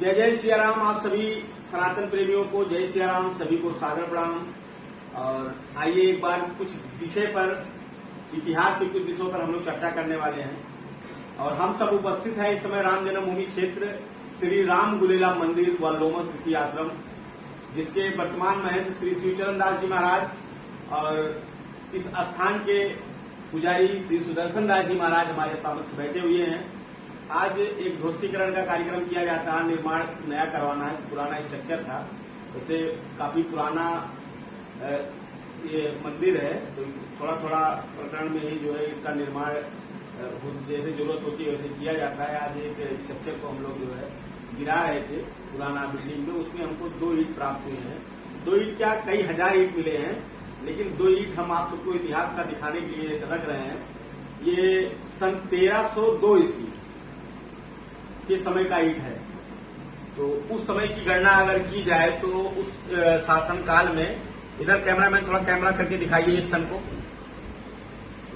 जय जय सिया राम। आप सभी सनातन प्रेमियों को जय सिया राम, सभी को सादर प्रणाम। और आइए एक बार कुछ विषय पर, इतिहास के कुछ विषयों पर हम लोग चर्चा करने वाले हैं। और हम सब उपस्थित हैं इस समय राम जन्मभूमि क्षेत्र श्री राम गुलेला मंदिर व लोमस ऋषि आश्रम, जिसके वर्तमान महंत श्री शिवचरण दास जी महाराज और इस स्थान के पुजारी श्री सुदर्शन दास जी महाराज हमारे समक्ष बैठे हुए हैं। आज एक ध्वस्तीकरण का कार्यक्रम किया जाता है, निर्माण नया करवाना है। पुराना स्ट्रक्चर था, वैसे काफी पुराना ये मंदिर है, तो थोड़ा थोड़ा प्रकरण में ही जो है इसका निर्माण जैसे जरूरत होती है वैसे किया जाता है। आज एक स्ट्रक्चर को हम लोग जो है गिरा रहे थे पुराना बिल्डिंग में, उसमें हमको 2 ईंट प्राप्त हुए हैं। 2 ईंट क्या, कई हजार ईंट मिले हैं, लेकिन 2 ईंट हम आप सबको इतिहास का दिखाने के लिए रख रहे हैं। ये सन 1302 ईस्वी के समय का ईंट है। तो उस समय की गणना अगर की जाए तो उस शासन काल में, इधर कैमरामैन थोड़ा कैमरा करके दिखाइए, इस सन को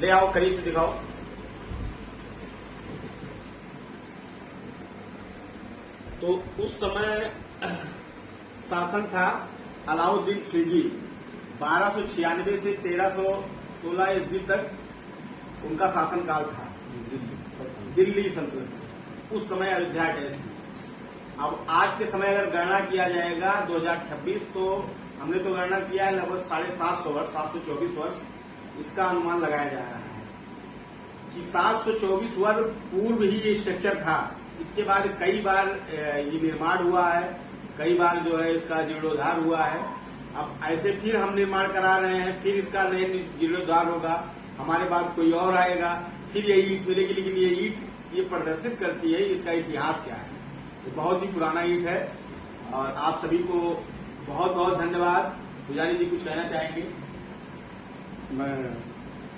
ले आओ, करीब से दिखाओ। तो उस समय शासन था अलाउद्दीन खिलजी। 1296 से 1316 ईस्वी तक उनका शासन काल था, दिल्ली सल्तनत। उस समय अयोध्या अटैच थी। अब आज के समय अगर गणना किया जाएगा 2026, तो हमने तो गणना किया है लगभग 750 वर्ष, 724 वर्ष इसका अनुमान लगाया जा रहा है कि 724 वर्ष पूर्व ही ये स्ट्रक्चर था। इसके बाद कई बार ये निर्माण हुआ है, कई बार जो है इसका जीर्णोद्धार हुआ है। अब ऐसे फिर हम निर्माण करा रहे हैं, फिर इसका नए जीर्णोद्धार होगा, हमारे बाद कोई और आएगा, फिर ये ईंट मिलेगी। लेकिन ये ईंट ये प्रदर्शित करती है इसका इतिहास क्या है। तो बहुत ही पुराना ईंट है। और आप सभी को बहुत बहुत धन्यवाद। पुजारी जी कुछ कहना चाहेंगे? मैं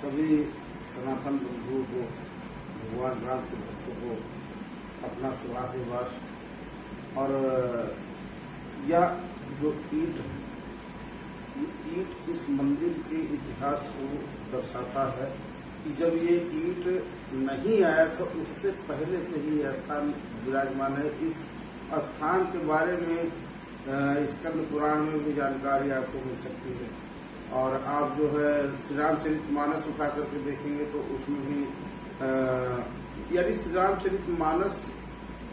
सभी सनातन बंधुओं को, भगवान राम के भक्तों को अपना शुभाशीर्वाद। और यह जो ईंट इस मंदिर के इतिहास को दर्शाता है कि जब ये ईंट नहीं आया था उससे पहले से ही यह स्थान विराजमान है। इस स्थान के बारे में स्कंद पुराण में भी जानकारी आपको मिल सकती है। और आप जो है श्री रामचरितमानस उठा करके देखेंगे तो उसमें भी यानी श्री रामचरितमानस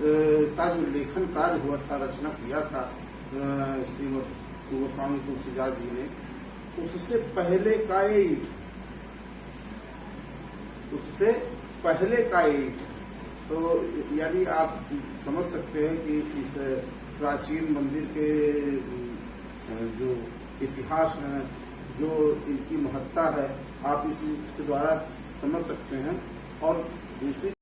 का जो लेखन कार्य हुआ था, रचना किया था श्रीमद गोस्वामी तुलसीदास जी ने, उससे पहले का ईंट, उससे पहले का ईंट। तो यानी आप समझ सकते हैं कि इस प्राचीन मंदिर के जो इतिहास है, जो इनकी महत्ता है, आप इस के द्वारा समझ सकते हैं। और दूसरी